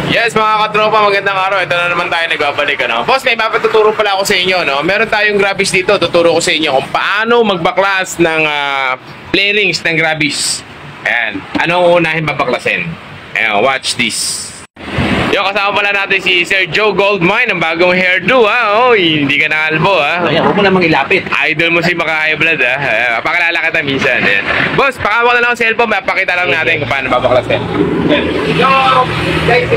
Yes, mga katropa, magandang araw. Ito na naman tayo nagbabalik, ano. Boss, may mapatuturo pala ako sa inyo, no. Meron tayong Grabis dito. Tuturo ko sa inyo kung paano magbaklas ng flarings ng Grabis. Ayan. Anong unahin babaklasin? Ayan, watch this. Yo, kasama pala natin si Sir Joe Goldmine, ang bagong hairdo, ha. Oy, hindi ka nakalbo, ha. Ayan, huwag mo namang ilapit. Idol mo si Maka-High Blood, ha. Pakilala kita minsan. Ayan. Boss, pakawak na lang ang cellphone. Mapakita lang natin kung paano babaklasin. Yo, guys,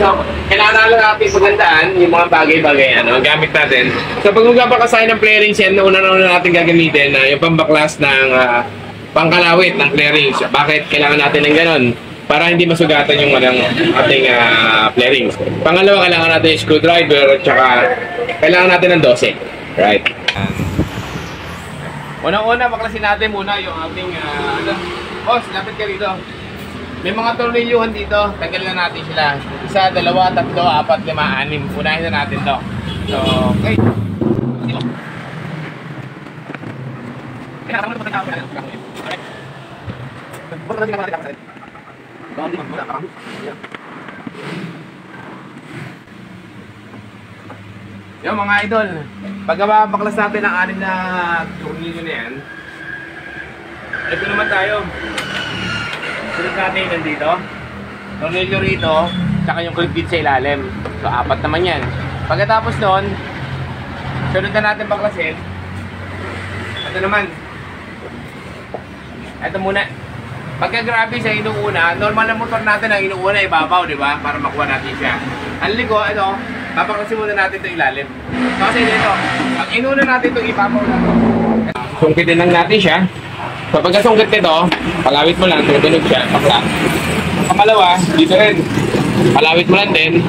so, kailangan lang natin pagandaan yung mga bagay-bagay, ano, gamit natin. So, pag magbabaklasin ng flarings yan, una natin gagamitin yung pambaklas ng pangkalawit ng flarings. Bakit kailangan natin ng ganon? Para hindi masugatan yung ating flarings. Pangalawa, kailangan natin yung screwdriver at saka kailangan natin ng 12. Right. Unang-una, baklasin natin muna yung ating boss, lapit ka rito. May mga tornilyuhan dito, tanggalin na natin sila. 1, 2, 3, 4, 5, 6. Unahin na natin to. So, okay. Yung mga idol, pagkabaklas natin ang 6 na tornilyo na yan, ito naman tayo. Sunod natin yung nandito. Tornilyo rito, tsaka yung clip dito sa ilalim. So, 4 naman yan. Pagkatapos nun, sunod na natin baklasin. Ito naman. Ito muna. Pagka-Grabis sa inuuna, normal na motor natin ang inuuna, ibabaw, di ba? Para makuha natin siya. Ang ligo, ito, babaklasin muna natin ito ilalim. So, kasi dito, pag inuna natin ito, ibabaw natin. Sungkitin lang natin siya. So, pagkasungkit nito, palawit mo lang, tutunog siya, bakla. Pangalawa, dito rin. Palawit mo lang din.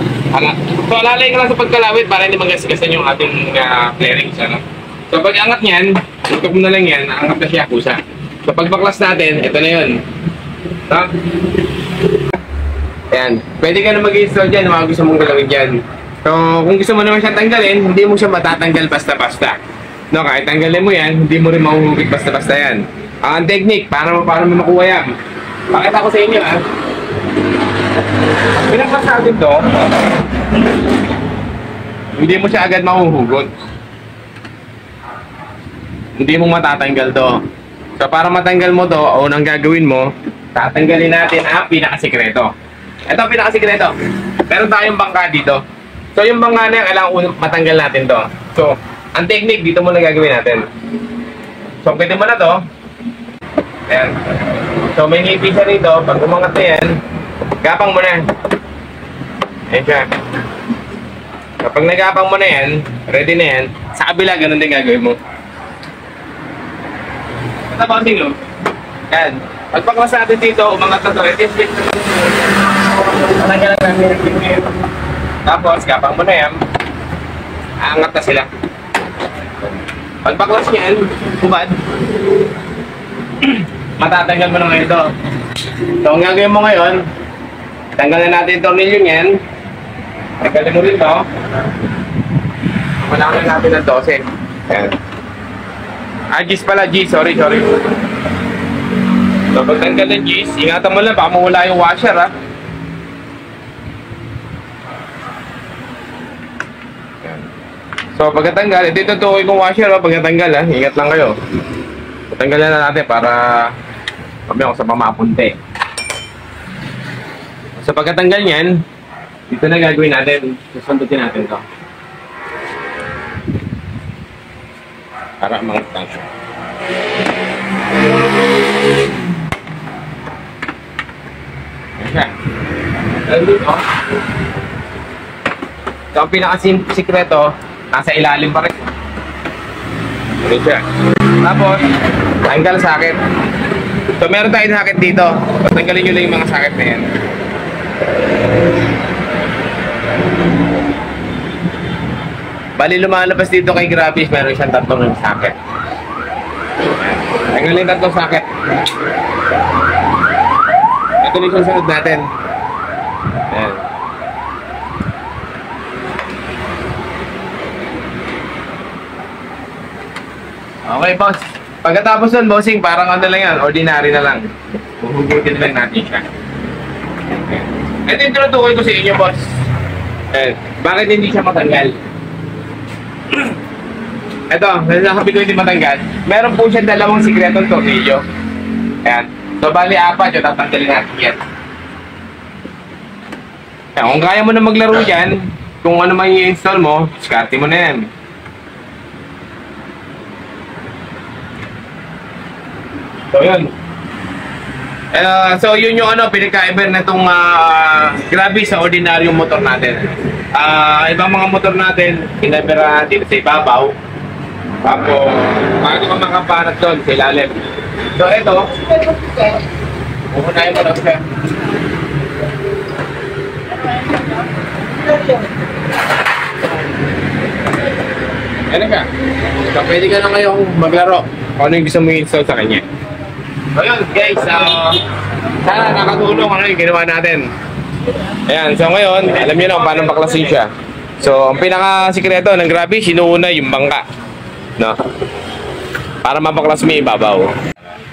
So, alalay ka lang sa pagkalawit para hindi magasgasan yung ating flarings. Ano? So, pag angat niyan, tutok mo na lang yan, angat na siya, kusa. So, pagbaklas natin, ito na yun. So, ayan. Pwede ka na mag-install dyan, mga gusto mong galawin dyan. So, kung gusto mo naman siya tanggalin, hindi mo siya matatanggal basta-basta. No, kahit tanggalin mo yan, hindi mo rin mahuhugit basta-basta yan. Ang technique, paano mo makuha yan? Pakita ko sa inyo, ha? Pinaklas natin to, hindi mo siya agad mahuhugot. Hindi mo matatanggal to. So, para matanggal mo to, unang gagawin mo, tatanggalin natin ang pinakasikreto. Ito ang pinakasikreto. Meron tayong bangka dito. So, yung bangka na yan, kailangan matanggal natin to. So, ang technique, dito muna gagawin natin. So, pwede mo na to. Ayan. So, may ngipin siya rito. Pag umangat na yan, gapang mo na. Ayan siya. Kapag nagapang mo na yan, ready na yan, sa kabila, ganun din gagawin mo. Ito ba ang tinglo? Ayan. Pagpaklas natin dito, umangat na to. Patanggalan namin yung ngipin. Tapos, gapang mo na yan. Aangat na sila. Pagpaklas niyan, hubad. Matatanggal mo na ngayon ito. So, ang gagawin mo ngayon, tanggalan natin yung tornilyo niyan. Tanggalin mo rin ito. Malaki natin ng 12. Ayan. Gis pala, Gis. Sorry. So, pag tanggal ng Gis, ingatan mo lang, baka mawala yung washer, ha. Ayan. So, pagkatanggal, ito yung tukoy kong washer, ha. Pagkatanggal, ha. Ingat lang kayo. Tanggalan na natin para kami ako sa pamapunti. So pagkatanggal niyan, dito na gagawin natin. Susundutin natin to. Para umangat lang siya. Ayan siya. Dito. Ito ang pinakasikreto, nasa ilalim pa rin. Ayan siya. Tapos, tanggal sakit. So, meron tayong sakit dito. Tanggalin nyo lang yung mga sakit na yan. Bali, lumalabas dito kay Grabis, meron siyang 3 sakit. Tanggalin 3 sakit. Ito na yung susunod natin. Ayan. Okay, boss. Pagkatapos nun, bossing, parang ano lang yan, ordinary na lang. Huhugutin lang natin siya. Okay. Ito yung tinutukoy ko sa inyo, boss. Bakit hindi siya matanggal? Ito, nasasabi ko hindi matanggal. Meron po siya dalawang sikretong tornilyo. Ayan. So, bali apat yung tatanggalin natin yan. Ayan, kung kaya mo na maglaro yan, kung ano man i-install mo, diskarte mo na yan. So, yun. So, yun yung ano, pinaka-iber na itong grabe sa ordinaryong motor natin. Ibang mga motor natin, pinabira dito sa ibabaw. Tapos, bago ka makapanat doon sa ilalim. So, ito, pupunayin mo lang siya. Ano ka? So, pwede ka na ngayong maglaro kung ano yung gusto mo i-install sa kanya. So yun guys, sana nakatulong ano yung ginawa natin. Ayan, so ngayon, alam niyo na kung paano baklasin siya. So, ang pinaka-sikreto ng Grabe, sinuuna yung bangka. No? Para mabaklas mo yung ibabaw.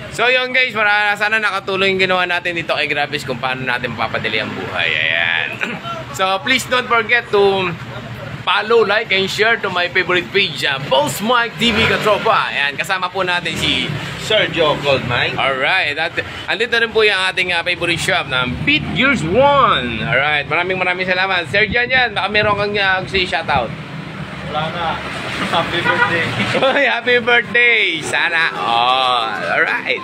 So yun guys, sana nakatulong yung ginawa natin dito kay Grabe kung paano natin papadali ang buhay. Ayan. So please don't forget to follow, like, and share to my favorite page, Boss Mike TV Katropa. Ayan, kasama po natin si Sergio Goldmine. Alright, andito rin po yung ating favorite shop ng Beat Gears 1. Alright, maraming salamat. Sergio yan, baka meron kang gusto i-shoutout. Wala na. Happy birthday. Happy birthday! Sana all. Alright.